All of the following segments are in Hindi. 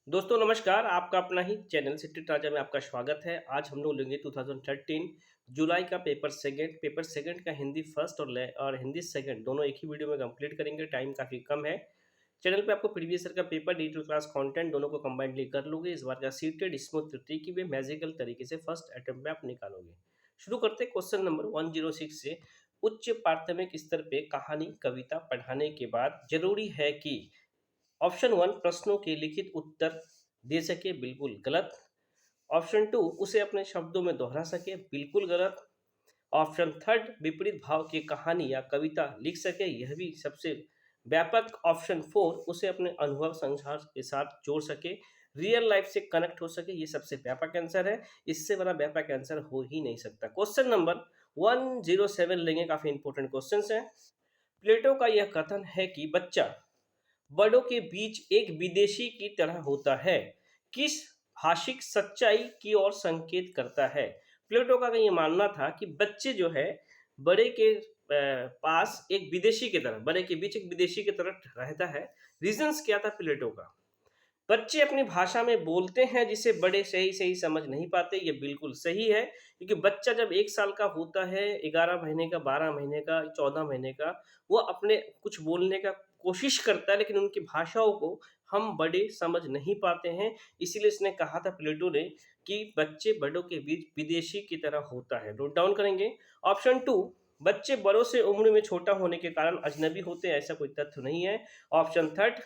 दोस्तों नमस्कार, आपका अपना ही चैनल सिटी राजा में आपका स्वागत है। आज हम लोग लेंगे 2013 जुलाई का पेपर सेकंड का हिंदी फर्स्ट और हिंदी सेकंड दोनों एक ही वीडियो में कंप्लीट करेंगे। टाइम काफ़ी कम है। चैनल पे आपको प्रीवियस ईयर का पेपर डिजिटल क्लास कंटेंट दोनों को कंबाइंडली कर लोगे। इस बार का सीटेड स्मूथ ट्रिकी वे मैजिकल तरीके से फर्स्ट अटेम्प्ट में आप निकालोगे। शुरू करते हैं क्वेश्चन नंबर 106 से। उच्च प्राथमिक स्तर पे कहानी कविता पढ़ाने के बाद जरूरी है कि ऑप्शन वन प्रश्नों के लिखित उत्तर दे सके, बिल्कुल गलत। ऑप्शन टू उसे अपने शब्दों में दोहरा सके, बिल्कुल गलत। ऑप्शन थर्ड विपरीत भाव की कहानी या कविता लिख सके, यह भी सबसे व्यापक। ऑप्शन फोर उसे अपने अनुभव संसार के साथ जोड़ सके, रियल लाइफ से कनेक्ट हो सके, ये सबसे व्यापक आंसर है। इससे बड़ा व्यापक आंसर हो ही नहीं सकता। क्वेश्चन नंबर 107 लेंगे, काफी इंपॉर्टेंट क्वेश्चन है। प्लेटो का यह कथन है कि बच्चा बड़ों के बीच एक विदेशी की तरह होता है, किस भाषिक सच्चाई की ओर संकेत करता है? प्लेटो का ये मानना था कि बच्चे जो है बड़े के पास एक विदेशी की तरह, बड़े के बीच एक विदेशी की तरह रहता है। रीजंस क्या था प्लेटो का? बच्चे अपनी भाषा में बोलते हैं जिसे बड़े सही सही समझ नहीं पाते, ये बिल्कुल सही है। क्योंकि बच्चा जब 1 साल का होता है, 11 महीने का, 12 महीने का, 14 महीने का, वो अपने कुछ बोलने का कोशिश करता है, लेकिन उनकी भाषाओं को हम बड़े समझ नहीं पाते हैं। इसीलिए इसने कहा था प्लेटो ने कि बच्चे बड़ों के बीच विदेशी की तरह होता है। नोट डाउन करेंगे। ऑप्शन टू बच्चे बड़ों से उम्र में छोटा होने के कारण अजनबी होते हैं, ऐसा कोई तथ्य नहीं है। ऑप्शन थर्ड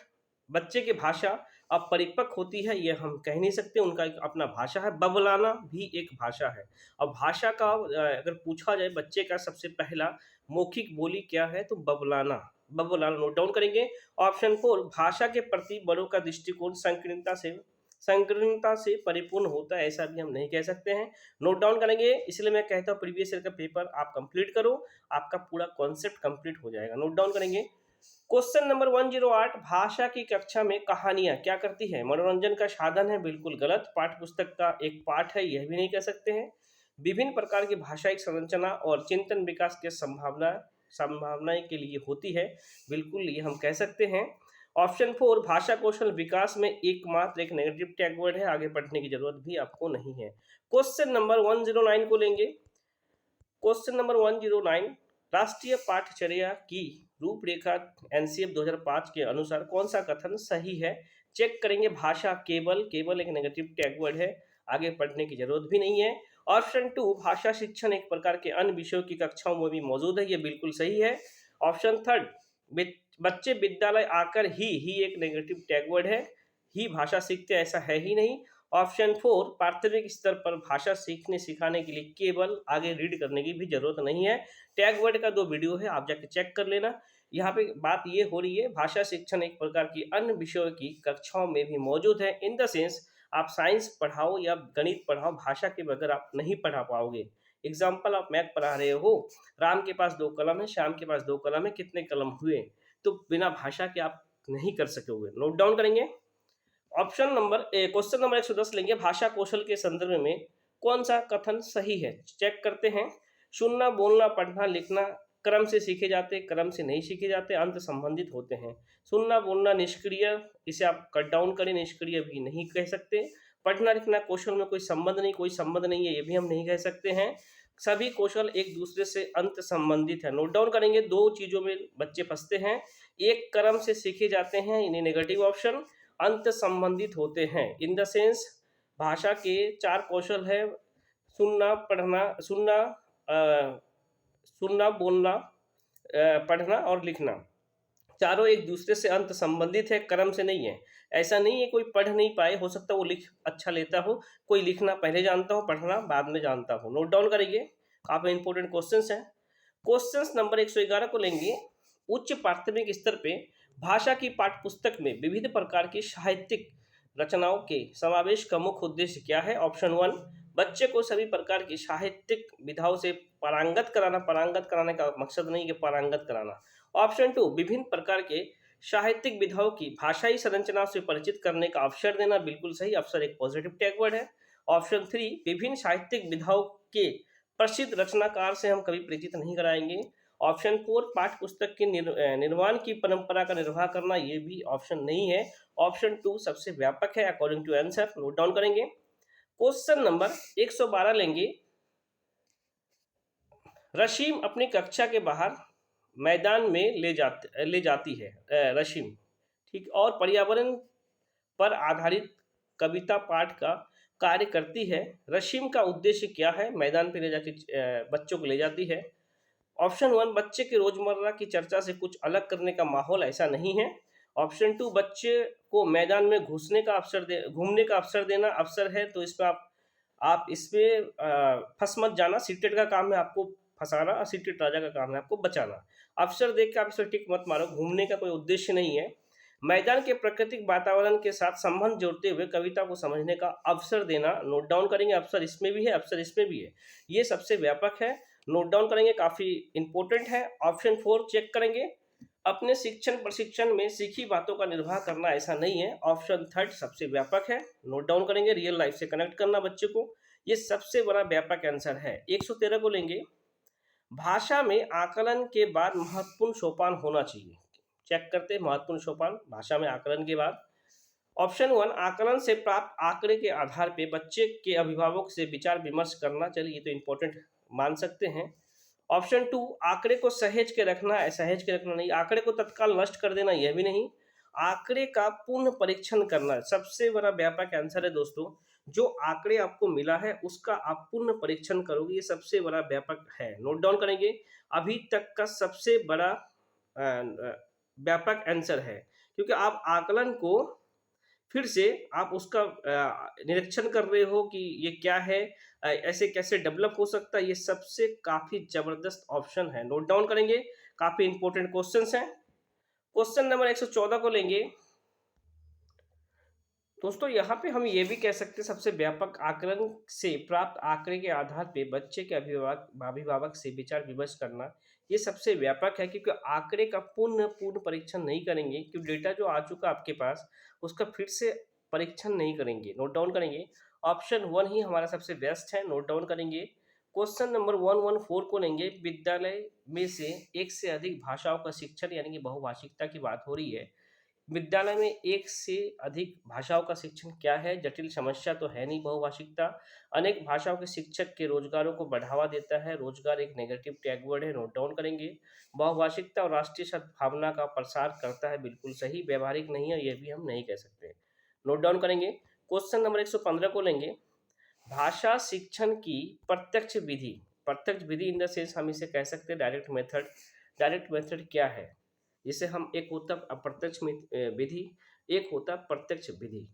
बच्चे की भाषा अब परिपक्व होती है, ये हम कह नहीं सकते, उनका एक अपना भाषा है। बबलाना भी एक भाषा है। अब भाषा का अगर पूछा जाए बच्चे का सबसे पहला मौखिक बोली क्या है, तो बबलाना। बबलाना नोट डाउन करेंगे। ऑप्शन फोर भाषा के प्रति बड़ों का दृष्टिकोण संकीर्णता से परिपूर्ण होता है, ऐसा भी हम नहीं कह सकते हैं। नोट डाउन करेंगे। इसलिए मैं कहता हूँ प्रीवियस ईयर का पेपर आप कंप्लीट करो, आपका पूरा कॉन्सेप्ट कंप्लीट हो जाएगा। नोट डाउन करेंगे। क्वेश्चन नंबर 108 भाषा की कक्षा में कहानियां क्या करती है? मनोरंजन का साधन है, बिल्कुल गलत। पाठ्य पुस्तक का एक पाठ है, यह भी नहीं कह सकते हैं। विभिन्न प्रकार की भाषाई संरचना और चिंतन विकास के संभावनाएं के लिए होती है, बिल्कुल ये हम कह सकते हैं। ऑप्शन फोर भाषा कौशल विकास में एकमात्र एक नेगेटिव टैग वर्ड है, आगे पढ़ने की जरूरत भी आपको नहीं है। क्वेश्चन नंबर 109 को लेंगे। क्वेश्चन नंबर 109 राष्ट्रीय पाठचर्या की रूपरेखा एनसीएफ 2005 के अनुसार कौन सा कथन सही है? चेक करेंगे। भाषा केवल केवल एक नेगेटिव टैग वर्ड है, आगे पढ़ने की जरूरत भी नहीं है। ऑप्शन टू भाषा शिक्षण एक प्रकार के अन्य विषयों की कक्षाओं में भी मौजूद है, ये बिल्कुल सही है। ऑप्शन थर्ड बच्चे विद्यालय आकर ही एक नेगेटिव टैग वर्ड है, ही भाषा सीखते ऐसा है ही नहीं। ऑप्शन फोर प्राथमिक स्तर पर भाषा सीखने सिखाने के लिए केवल आगे रीड करने की भी जरूरत नहीं है। टैग वर्ड का 2 वीडियो है, आप जाके चेक कर लेना। यहाँ पे बात ये हो रही है भाषा शिक्षण एक प्रकार की अन्य विषयों की कक्षाओं में भी मौजूद है। इन द सेंस आप साइंस पढ़ाओ या गणित पढ़ाओ, भाषा के बगैर आप नहीं पढ़ा पाओगे। एग्जाम्पल आप मैथ पढ़ा रहे हो, राम के पास 2 कलम है, श्याम के पास 2 कलम है, कितने कलम हुए? तो बिना भाषा के आप नहीं कर सकोगे। नोट डाउन करेंगे। क्वेश्चन नंबर 110 लेंगे। भाषा कौशल के संदर्भ में कौन सा कथन सही है? चेक करते हैं। सुनना बोलना पढ़ना लिखना क्रम से सीखे जाते, क्रम से नहीं सीखे जाते, अंत संबंधित होते हैं। सुनना बोलना निष्क्रिय, इसे आप कट डाउन करें, निष्क्रिय भी नहीं कह सकते। पढ़ना लिखना कौशल में कोई संबंध नहीं है, ये भी हम नहीं कह सकते हैं। सभी कौशल एक दूसरे से अंत संबंधित है। नोट डाउन करेंगे। 2 चीजों में बच्चे फंसते हैं, एक क्रम से सीखे जाते हैं, इन्हें नेगेटिव ऑप्शन, अंत संबंधित होते हैं। इन द सेंस भाषा के 4 कौशल है, सुनना पढ़ना सुनना बोलना पढ़ना और लिखना। चारों एक दूसरे से अंत संबंधित है, क्रम से नहीं है। ऐसा नहीं है कोई पढ़ नहीं पाए, हो सकता है वो लिख अच्छा लेता हो, कोई लिखना पहले जानता हो, पढ़ना बाद में जानता हो। नोट डाउन करेंगे, काफी इंपॉर्टेंट क्वेश्चंस हैं। क्वेश्चंस नंबर 111 को लेंगे। उच्च प्राथमिक स्तर पे भाषा की पाठ्यपुस्तक में विविध प्रकार की साहित्यिक रचनाओं के समावेश का मुख्य उद्देश्य क्या है? ऑप्शन वन बच्चे को सभी प्रकार की साहित्यिक विधाओं से पारंगत कराने का मकसद नहीं है पारंगत कराना। ऑप्शन टू विभिन्न प्रकार के साहित्यिक विधाओं की भाषाई संरचना से परिचित करने का अवसर देना, बिल्कुल सही, अवसर एक पॉजिटिव टैग वर्ड है। ऑप्शन थ्री विभिन्न साहित्यिक विधाओं के प्रसिद्ध रचनाकार से हम कभी परिचित नहीं कराएंगे। ऑप्शन फोर पाठ्य पुस्तक के निर्माण की परंपरा का निर्वाह करना, ये भी ऑप्शन नहीं है। ऑप्शन 2 सबसे व्यापक है according to answer, note down करेंगे। क्वेश्चन नंबर 112 लेंगे। रशीम अपनी कक्षा के बाहर मैदान में ले जाती है रशीम, ठीक, और पर्यावरण पर आधारित कविता पाठ का कार्य करती है। रशीम का उद्देश्य क्या है? मैदान पे ले जाके बच्चों को ले जाती है। ऑप्शन 1 बच्चे के रोजमर्रा की चर्चा से कुछ अलग करने का माहौल ऐसा नहीं है। ऑप्शन 2 बच्चे को मैदान में घूमने का अवसर देना अवसर है। तो इसमें आप इसमें फंस मत जाना, सीटेट का काम है आपको फंसाना और सीटेट राजा का काम है आपको बचाना। अवसर देख के आप इसे टिक मत मारो, घूमने का कोई उद्देश्य नहीं है। मैदान के प्राकृतिक वातावरण के साथ संबंध जोड़ते हुए कविता को समझने का अवसर देना, नोट डाउन करेंगे। अवसर इसमें भी है, अवसर इसमें भी है, ये सबसे व्यापक है, नोट डाउन करेंगे, काफी इंपॉर्टेंट है। ऑप्शन 4 चेक करेंगे। अपने शिक्षण प्रशिक्षण में सीखी बातों का निर्वाह करना ऐसा नहीं है। ऑप्शन 3 सबसे व्यापक है, नोट डाउन करेंगे। रियल लाइफ से कनेक्ट करना बच्चे को, ये सबसे बड़ा व्यापक आंसर है। 113 को लेंगे। भाषा में आकलन के बाद महत्वपूर्ण सोपान होना चाहिए। चेक करते हैं महत्वपूर्ण सोपान भाषा में आकलन के बाद। ऑप्शन 1 आकलन से प्राप्त आंकड़े के आधार पे बच्चे के अभिभावक से विचार विमर्श करना, चलिए ये तो इंपॉर्टेंट मान सकते हैं। ऑप्शन 2 आंकड़े को सहेज के रखना, सहेज के रखना नहीं, आंकड़े को तत्काल नष्ट कर देना, यह भी नहीं। आंकड़े का पूर्ण परीक्षण करना सबसे बड़ा व्यापक आंसर है दोस्तों। जो आंकड़े आपको मिला है उसका आप पूर्ण परीक्षण करोगे, ये सबसे बड़ा व्यापक है, नोट डाउन करेंगे। अभी तक का सबसे बड़ा व्यापक आंसर है, क्योंकि आप आकलन को फिर से आप उसका निरीक्षण कर रहे हो कि ये क्या है, ऐसे कैसे डेवलप हो सकता है, ये सबसे काफी जबरदस्त ऑप्शन है, नोट डाउन करेंगे। काफी इंपॉर्टेंट क्वेश्चंस हैं। क्वेश्चन नंबर 114 को लेंगे। दोस्तों यहाँ पे हम ये भी कह सकते हैं सबसे व्यापक आकलन से प्राप्त आंकड़े के आधार पे बच्चे के अभिभावक से विचार विमर्श करना, ये सबसे व्यापक है, क्योंकि आंकड़े का पूर्ण परीक्षण नहीं करेंगे, क्योंकि डेटा जो आ चुका आपके पास उसका फिर से परीक्षण नहीं करेंगे, नोट डाउन करेंगे। ऑप्शन 1 ही हमारा सबसे बेस्ट है, नोट डाउन करेंगे। क्वेश्चन नंबर 114 को लेंगे। विद्यालय में से एक से अधिक भाषाओं का शिक्षण यानी कि बहुभाषिकता की बात हो रही है। विद्यालय में एक से अधिक भाषाओं का शिक्षण क्या है? जटिल समस्या तो है नहीं बहुभाषिकता। अनेक भाषाओं के शिक्षक के रोजगारों को बढ़ावा देता है, रोजगार एक नेगेटिव टैगवर्ड है, नोट डाउन करेंगे। बहुभाषिकता और राष्ट्रीय सद्भावना का प्रसार करता है, बिल्कुल सही, व्यवहारिक नहीं है, यह भी हम नहीं कह सकते, नोट डाउन करेंगे। क्वेश्चन नंबर 115 को लेंगे। भाषा शिक्षण की प्रत्यक्ष विधि इन द सेंस हम इसे कह सकते हैं डायरेक्ट मेथड। डायरेक्ट मेथड क्या है? जिसे हम, एक होता अप्रत्यक्ष विधि, एक होता प्रत्यक्ष विधि।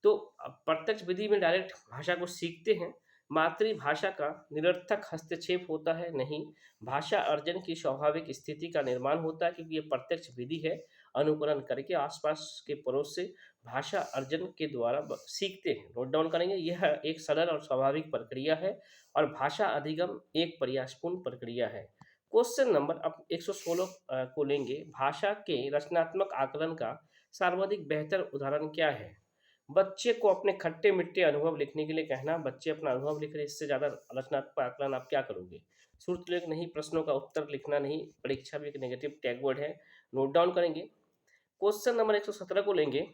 तो प्रत्यक्ष विधि में डायरेक्ट भाषा को सीखते हैं, मातृभाषा का निरर्थक हस्तक्षेप होता है नहीं, भाषा अर्जन की स्वाभाविक स्थिति का निर्माण होता है, क्योंकि ये प्रत्यक्ष विधि है, अनुकरण करके आसपास के पड़ोस से भाषा अर्जन के द्वारा सीखते हैं, नोट डाउन करेंगे। यह एक सरल और स्वाभाविक प्रक्रिया है और भाषा अधिगम एक प्रयासपूर्ण प्रक्रिया है। क्वेश्चन नंबर अब 116 को लेंगे। भाषा के रचनात्मक आकलन का सर्वाधिक बेहतर उदाहरण क्या है? बच्चे को अपने खट्टे मिट्टे अनुभव लिखने के लिए कहना, बच्चे अपना अनुभव लिख रहे, इससे ज़्यादा रचनात्मक आकलन आप क्या करोगे? श्रुतलेख नहीं, प्रश्नों का उत्तर लिखना नहीं, परीक्षा भी एक नेगेटिव टैगवर्ड है, नोट डाउन करेंगे। क्वेश्चन नंबर 117 को लेंगे।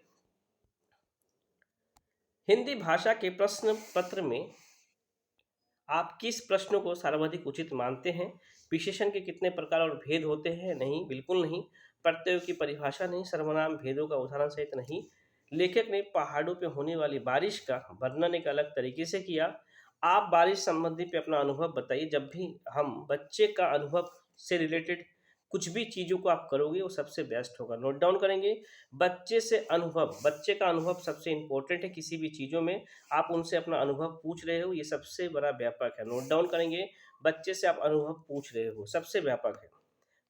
हिंदी भाषा के प्रश्न पत्र में आप किस प्रश्नों को सर्वाधिक उचित मानते हैं? विशेषण के कितने प्रकार और भेद होते हैं? नहीं, बिल्कुल नहीं। प्रत्ययों की परिभाषा नहीं, सर्वनाम भेदों का उदाहरण सहित नहीं। लेखक ने पहाड़ों पे होने वाली बारिश का वर्णन एक अलग तरीके से किया। आप बारिश संबंधी पे अपना अनुभव बताइए। जब भी हम बच्चे का अनुभव से रिलेटेड कुछ भी चीज़ों को आप करोगे वो सबसे बेस्ट होगा, नोट डाउन करेंगे। बच्चे से अनुभव, बच्चे का अनुभव सबसे इंपॉर्टेंट है किसी भी चीज़ों में। आप उनसे अपना अनुभव पूछ रहे हो, ये सबसे बड़ा व्यापक है, नोट डाउन करेंगे। बच्चे से आप अनुभव पूछ रहे हो, सबसे व्यापक है।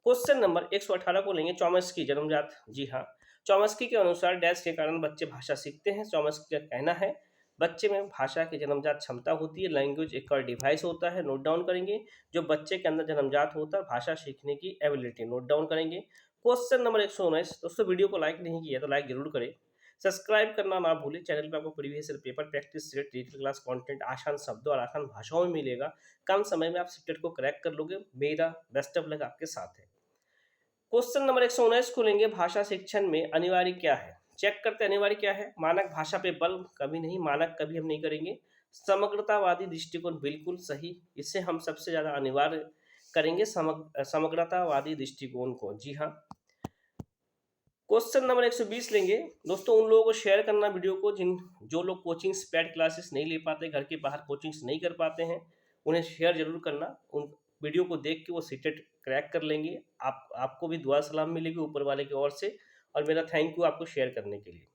क्वेश्चन नंबर 118 को लेंगे। चॉम्स्की जन्मजात, जी हाँ, चॉम्स्की के अनुसार डैश के कारण बच्चे भाषा सीखते हैं। चॉम्स्की का कहना है बच्चे में भाषा की जन्मजात क्षमता होती है, लैंग्वेज एक और डिवाइस होता है, नोट डाउन करेंगे। जो बच्चे के अंदर जन्मजात होता है भाषा सीखने की एबिलिटी, नोट डाउन करेंगे। Question number 119। दोस्तों वीडियो को लाइक नहीं किया तो लाइक जरूर करें, सब्सक्राइब करना ना भूलें। चैनल पे आपको previous year paper practice set, digital class content आसान शब्दों और आसान भाषाओं में मिलेगा। कम समय में आप सेट को क्रैक कर लोगे, मेरा बेस्ट ऑफ लक आपके साथ है। क्वेश्चन नंबर 119 को लेंगे। भाषा शिक्षण में अनिवार्य क्या है? चेक करते अनिवार्य क्या है, मानक भाषा पे बल कभी नहीं, मानक कभी हम नहीं करेंगे। समग्रतावादी दृष्टिकोण बिल्कुल सही, इससे हम सबसे ज्यादा अनिवार्य करेंगे समग्रतावादी दृष्टिकोण को। जी हाँ। क्वेश्चन नंबर 120 लेंगे दोस्तों। उन लोगों को शेयर करना वीडियो को जो लोग कोचिंग्स पेड क्लासेस नहीं ले पाते, घर के बाहर कोचिंग्स नहीं कर पाते हैं, उन्हें शेयर जरूर करना। उन वीडियो को देख के वो सीटेट क्रैक कर लेंगे। आपको भी दुआ सलाम मिलेगी ऊपर वाले की ओर से, और मेरा थैंक यू आपको शेयर करने के लिए।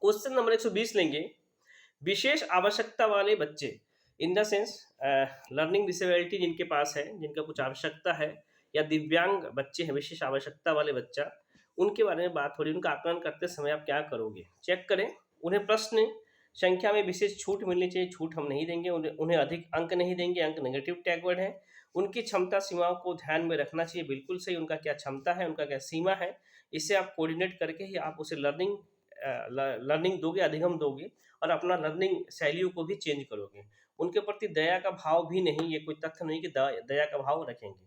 क्वेश्चन नंबर 120 लेंगे। विशेष आवश्यकता वाले बच्चे, in the sense learning disability जिनके पास है, जिनका कुछ आवश्यकता है, या दिव्यांग बच्चे हैं, विशेष आवश्यकता वाले बच्चा, उनके बारे में बात हो रही है। उनका आकलन करते समय आप क्या करोगे, चेक करें। उन्हें प्रश्न संख्या में विशेष छूट मिलनी चाहिए, छूट हम नहीं देंगे। उन्हें अधिक अंक नहीं देंगे, अंक नेगेटिव टैगवर्ड है। उनकी क्षमता सीमाओं को ध्यान में रखना चाहिए, बिल्कुल सही। उनका क्या क्षमता है, उनका क्या सीमा है, इससे आप कोऑर्डिनेट करके ही आप उसे लर्निंग दोगे, अधिगम दोगे, और अपना लर्निंग शैलियों को भी चेंज करोगे। उनके प्रति दया का भाव भी नहीं, ये कोई तथ्य नहीं कि दया का भाव रखेंगे।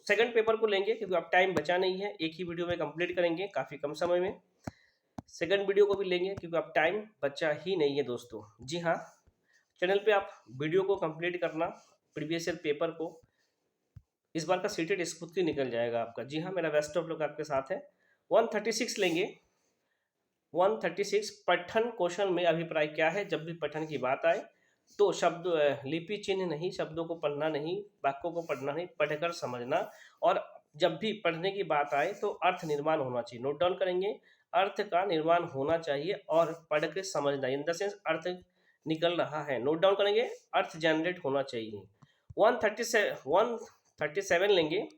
सेकंड पेपर को लेंगे क्योंकि अब टाइम बचा नहीं है, एक ही वीडियो में कंप्लीट करेंगे काफ़ी कम समय में। सेकंड वीडियो को भी लेंगे क्योंकि अब टाइम बचा ही नहीं है दोस्तों। जी हाँ, चैनल पे आप वीडियो को कंप्लीट करना, प्रीवियस ईयर पेपर को। इस बार का सीटेड स्मूथली निकल जाएगा आपका। जी हाँ, मेरा बेस्ट ऑफ लक आपके साथ है। 136 लेंगे। 136 पठन क्वेश्चन में अभिप्राय क्या है। जब भी पठन की बात आए तो शब्द लिपि चिन्ह नहीं, शब्दों को पढ़ना नहीं, वाक्यों को पढ़ना नहीं, पढ़कर समझना। और जब भी पढ़ने की बात आए तो अर्थ निर्माण होना चाहिए। नोट डाउन करेंगे, अर्थ का निर्माण होना चाहिए और पढ़ के समझना, इन द सेंस अर्थ निकल रहा है। नोट डाउन करेंगे, अर्थ जनरेट होना चाहिए। 137 लेंगे।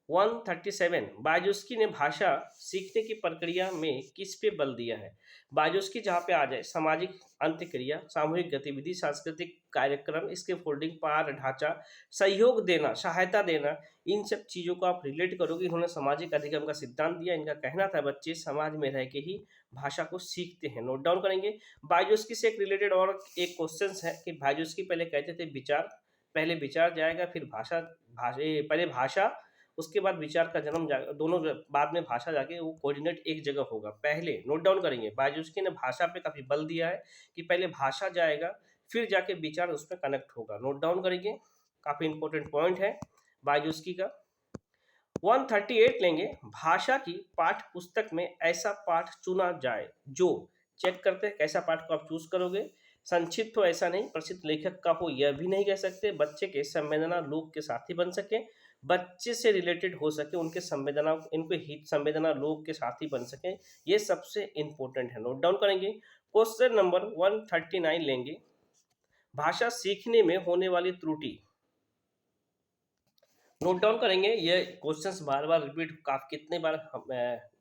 137 बाजुस्की ने भाषा सीखने की प्रक्रिया में किस पे बल दिया है। बाजुस्की जहाँ पे आ जाए, सामाजिक अंत्यक्रिया, सामूहिक गतिविधि, सांस्कृतिक कार्यक्रम, इसके फोल्डिंग, पार, ढांचा, सहयोग देना, सहायता देना, इन सब चीज़ों को आप रिलेट करोगे। इन्होंने सामाजिक अधिगम का सिद्धांत दिया। इनका कहना था बच्चे समाज में रह के ही भाषा को सीखते हैं। नोट डाउन करेंगे। बाजुस्की से एक रिलेटेड और एक क्वेश्चन है कि बाजुस्की पहले कहते थे विचार, पहले विचार जाएगा फिर पहले भाषा, उसके बाद विचार का जन्म दोनों बाद में भाषा जाके वो कोऑर्डिनेट एक जगह होगा। पहले नोट डाउन करेंगे, बाजुस्की ने भाषा पे काफी बल दिया है कि पहले भाषा जाएगा फिर जाके विचार उसमें कनेक्ट होगा। नोट डाउन करेंगे, काफी इंपॉर्टेंट पॉइंट है बाजुस्की का। 138 लेंगे। भाषा की पाठ पुस्तक में ऐसा पाठ चुना जाए जो, चेक करते हैं कैसा पाठ को आप चूज करोगे। संक्षिप्त हो ऐसा नहीं, प्रसिद्ध लेखक का हो यह भी नहीं कह सकते, बच्चे के संवेदना लोक के साथी बन सके, बच्चे से रिलेटेड हो सके, उनके संवेदना लोग के साथी बन सके, ये सबसे इंपॉर्टेंट है। नोट डाउन करेंगे। क्वेश्चन नंबर 139 लेंगे। भाषा सीखने में होने वाली त्रुटि, नोट डाउन करेंगे। ये क्वेश्चंस बार बार रिपीट कितने बार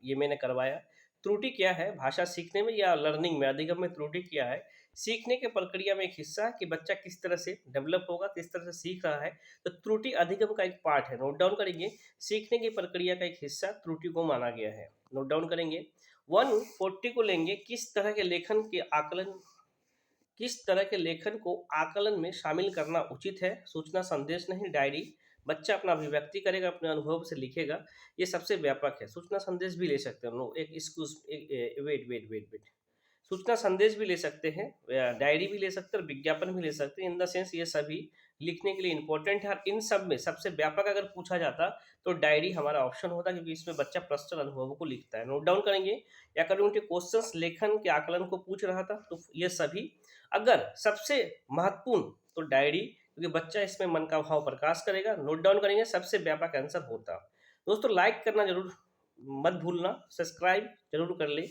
ये मैंने करवाया। त्रुटि क्या है भाषा सीखने में या लर्निंग में, अधिगम में त्रुटि क्या है। सीखने के प्रक्रिया में एक हिस्सा कि बच्चा किस तरह से डेवलप होगा, किस तरह से सीख रहा है, तो त्रुटि अधिगम का एक पार्ट है। नोट डाउन करेंगे। सीखने की प्रक्रिया का एक हिस्सा त्रुटि को माना गया है। नोट डाउन करेंगे। 140 को लेंगे। किस तरह के लेखन को आकलन में शामिल करना उचित है। सूचना, संदेश नहीं, डायरी। बच्चा अपना अभिव्यक्ति करेगा, अपने अनुभव से लिखेगा, ये सबसे व्यापक है। सूचना संदेश भी ले सकते हैं हम लोग, वेट सूचना संदेश भी ले सकते हैं, डायरी भी ले सकते हैं और विज्ञापन भी ले सकते हैं। इन द सेंस ये सभी लिखने के लिए इंपॉर्टेंट है। और इन सब में सबसे व्यापक अगर पूछा जाता तो डायरी हमारा ऑप्शन होता, क्योंकि इसमें बच्चा पर्सनल अनुभवों को लिखता है। नोट डाउन करेंगे। या कभी उनके क्वेश्चंस लेखन के आकलन को पूछ रहा था तो ये सभी। अगर सबसे महत्वपूर्ण तो डायरी, क्योंकि बच्चा इसमें मन का भाव प्रकाश करेगा। नोट डाउन करेंगे, सबसे व्यापक आंसर होता। दोस्तों लाइक करना जरूर मत भूलना, सब्सक्राइब जरूर कर ले।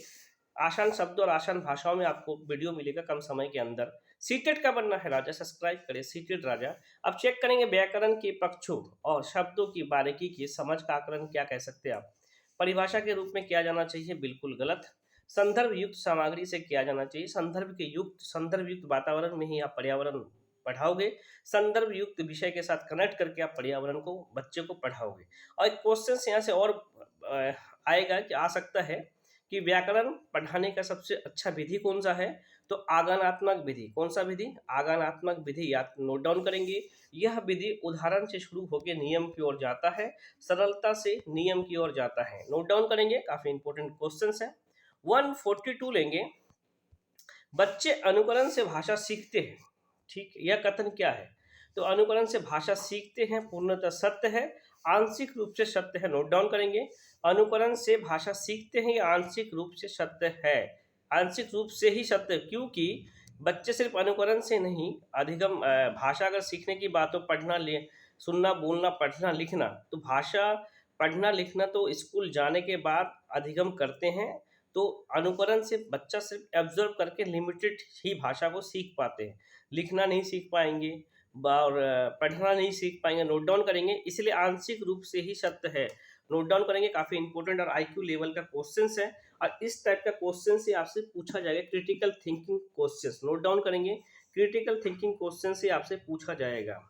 आसान शब्द और आसान भाषाओं में आपको वीडियो मिलेगा कम समय के अंदर। सीटेट का बनना है राजा, सब्सक्राइब करें सीटेट राजा। अब चेक करेंगे व्याकरण के पक्षों और शब्दों की बारीकी की समझ का आकलन क्या कह सकते हैं आप। परिभाषा के रूप में किया जाना चाहिए, बिल्कुल गलत। संदर्भ युक्त सामग्री से किया जाना चाहिए, संदर्भ युक्त वातावरण में ही आप पर्यावरण पढ़ाओगे। संदर्भ युक्त विषय के साथ कनेक्ट करके आप पर्यावरण को बच्चे को पढ़ाओगे। और एक क्वेश्चन यहाँ से और आएगा कि आ सकता है कि व्याकरण पढ़ाने का सबसे अच्छा विधि कौन सा है, तो आगमनात्मक विधि। कौन सा विधि? आगमनात्मक विधि, या नोट डाउन करेंगे। यह विधि उदाहरण से शुरू होकर नियम की ओर जाता है, सरलता से नियम की ओर जाता है। नोट डाउन करेंगे, काफी इंपॉर्टेंट क्वेश्चंस है। 142 लेंगे, बच्चे अनुकरण से भाषा सीखते हैं। ठीक, यह कथन क्या है? तो अनुकरण से भाषा सीखते हैं पूर्णतः सत्य है, आंशिक रूप से सत्य है। नोट डाउन करेंगे, अनुकरण से भाषा सीखते हैं, यह आंशिक रूप से सत्य है। आंशिक रूप से ही सत्य, क्योंकि बच्चे सिर्फ अनुकरण से नहीं, अधिगम भाषा अगर सीखने की बात हो, पढ़ना सुनना बोलना पढ़ना लिखना, तो भाषा पढ़ना लिखना तो स्कूल जाने के बाद अधिगम करते हैं। तो अनुकरण से बच्चा सिर्फ एब्जर्व करके लिमिटेड ही भाषा को सीख पाते हैं, लिखना नहीं सीख पाएंगे और पढ़ना नहीं सीख पाएंगे। नोट डाउन करेंगे, इसलिए आंशिक रूप से ही सत्य है। नोट डाउन करेंगे, काफी इंपॉर्टेंट और आईक्यू लेवल का क्वेश्चन है, और इस टाइप का क्वेश्चन से आपसे पूछा जाएगा critical thinking question. Note down करेंगे, क्रिटिकल थिंकिंग क्वेश्चन से आपसे पूछा जाएगा।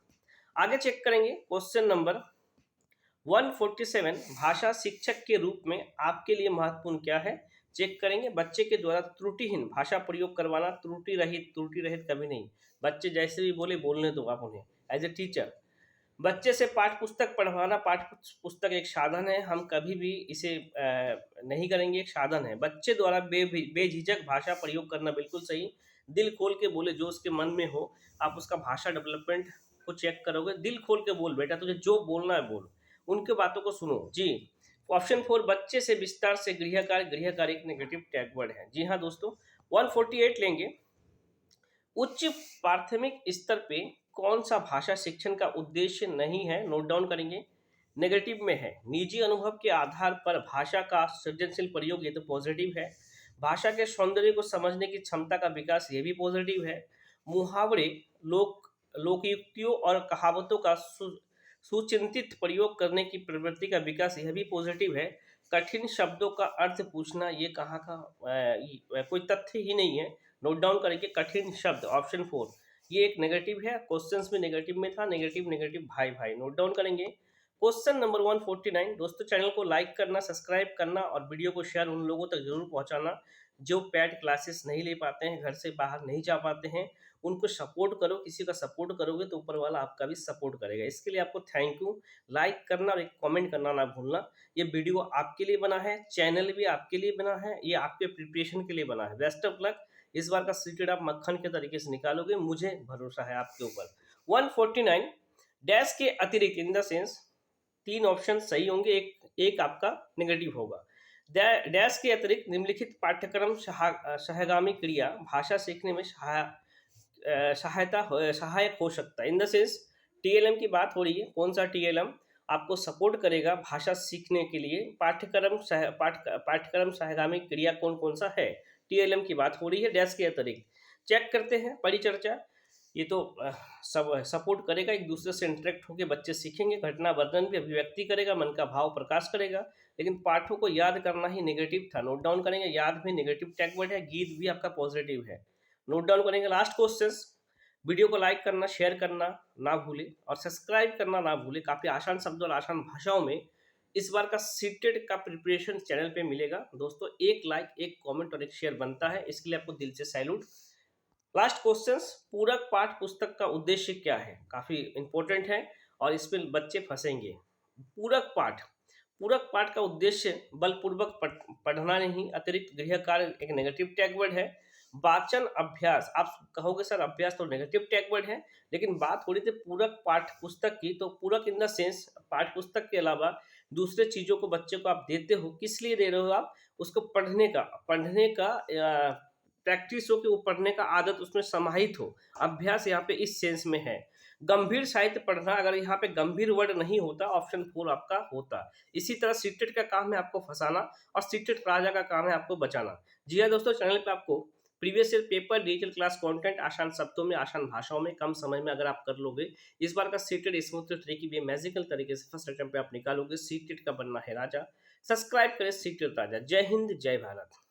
आगे चेक करेंगे क्वेश्चन नंबर 147, भाषा शिक्षक के रूप में आपके लिए महत्वपूर्ण क्या है? चेक करेंगे, बच्चे के द्वारा त्रुटिहीन भाषा प्रयोग करवाना, त्रुटि रहित कभी नहीं। बच्चे जैसे भी बोले बोलने दो आप उन्हें, एज ए टीचर। बच्चे से पाठ पुस्तक पढ़वाना, पाठ पुस्तक एक साधन है, हम कभी भी इसे नहीं करेंगे, एक साधन है। बच्चे द्वारा बेझिझक भाषा प्रयोग करना, बिल्कुल सही। दिल खोल के बोले, जो उसके मन में हो, आप उसका भाषा डेवलपमेंट को चेक करोगे। दिल खोल के बोल बेटा, तुझे जो बोलना है बोल, उनके बातों को सुनो जी। ऑप्शन 4, बच्चे से विस्तार से गृहकार एक नेगेटिव टैग वर्ड है। जी हाँ दोस्तों। 148 लेंगे, उच्च प्राथमिक स्तर पे कौन सा भाषा शिक्षण का उद्देश्य नहीं है? नोट डाउन करेंगे, नेगेटिव में है। निजी अनुभव के आधार पर भाषा का सृजनशील प्रयोग, ये तो पॉजिटिव है। भाषा के सौंदर्य को समझने की क्षमता का विकास, ये भी पॉजिटिव है। मुहावरे, लोकयुक्तियों और कहावतों का सुचिंतित प्रयोग करने की प्रवृत्ति का विकास, यह भी पॉजिटिव है। कठिन शब्दों का अर्थ पूछना, ये कहाँ का कोई तथ्य ही नहीं है। नोट डाउन करेंगे, कठिन शब्द, ऑप्शन 4, ये एक नेगेटिव है। क्वेश्चंस में नेगेटिव में था, नेगेटिव नेगेटिव भाई भाई। नोट डाउन करेंगे। क्वेश्चन नंबर 149, दोस्तों चैनल को लाइक करना, सब्सक्राइब करना और वीडियो को शेयर उन लोगों तक जरूर पहुंचाना जो पैड क्लासेस नहीं ले पाते हैं, घर से बाहर नहीं जा पाते हैं। उनको सपोर्ट करो, किसी का सपोर्ट करोगे तो ऊपर वाला आपका भी सपोर्ट करेगा। इसके लिए आपको थैंक यू। लाइक करना और एक कमेंट करना ना भूलना। ये वीडियो आपके लिए बना है, चैनल भी आपके लिए बना है, ये आपके प्रिपरेशन के लिए बना है। Best of luck. इस बार का सीटेड आप मक्खन के तरीके से निकालोगे, मुझे भरोसा है आपके ऊपर। 149, डैश के अतिरिक्त, इन द सेंस 3 ऑप्शन सही होंगे, एक आपका नेगेटिव होगा। डैश के अतिरिक्त निम्नलिखित पाठ्यक्रम सहगामी क्रिया भाषा सीखने में सहायक हो सकता है। इन द सेंस टीएलएम की बात हो रही है। कौन सा टीएलएम आपको सपोर्ट करेगा भाषा सीखने के लिए? पाठ्यक्रम सहगामी क्रिया कौन कौन सा है? टीएलएम की बात हो रही है डैश के अतिरिक्त। चेक करते हैं परिचर्चा, ये तो सब सपोर्ट करेगा, एक दूसरे से इंटरेक्ट होकर बच्चे सीखेंगे, घटना वर्णन भी अभिव्यक्ति करेगा, मन का भाव प्रकाश करेगा। लेकिन पाठों को याद करना ही नेगेटिव था। नोट डाउन करेंगे, याद भी नेगेटिव टैग वर्ड है, गीत भी आपका पॉजिटिव है। नोट डाउन करेंगे। लास्ट क्वेश्चन, वीडियो को लाइक करना, शेयर करना ना भूले और सब्सक्राइब करना ना भूले। काफ़ी आसान शब्द और आसान भाषाओं में इस बार का सीटेड का प्रिपरेशन चैनल पे मिलेगा दोस्तों। एक लाइक, एक कमेंट और एक शेयर बनता है, इसके लिए आपको दिल से सैल्यूट। लास्ट क्वेश्चंस, पूरक पाठ पुस्तक का उद्देश्य क्या है? काफ़ी इंपॉर्टेंट है और इसमें बच्चे फंसेंगे। पूरक पाठ का उद्देश्य बलपूर्वक पढ़ना नहीं, अतिरिक्त गृह कार्य एक नेगेटिव टैग वर्ड है। वाचन अभ्यास, आप कहोगे सर अभ्यास तो नेगेटिव टैग वर्ड है, लेकिन बात हो रही थी पूरक पाठ पुस्तक की, तो पूरक इन द सेंस पाठ पुस्तक के अलावा दूसरे चीज़ों को बच्चे को आप देते हो, किस लिए दे रहे हो? आप उसको पढ़ने का प्रैक्टिस हो कि वो पढ़ने का आदत उसमें समाहित हो। अभ्यास यहाँ पे इस सेंस में है। गंभीर साहित्य पढ़ना, अगर यहाँ पे गंभीर वर्ड नहीं होता, ऑप्शन 4 आपका होता। इसी तरह सीटेट का काम है आपको फंसाना और सीटेट राजा का काम है आपको बचाना। जी हाँ दोस्तों, चैनल पे आपको previous year paper, digital class content आसान शब्दों में, आसान भाषाओं में, कम समय में अगर आप कर लोगे, इस बार का सीटेट स्मूथ तरीके भी मैजिकल तरीके से फर्स्ट अटेम्प्ट पे आप निकालोगे। सीटेट का बनना है राजा। सब्सक्राइब करें सीटेट राजा। जय हिंद, जय भारत।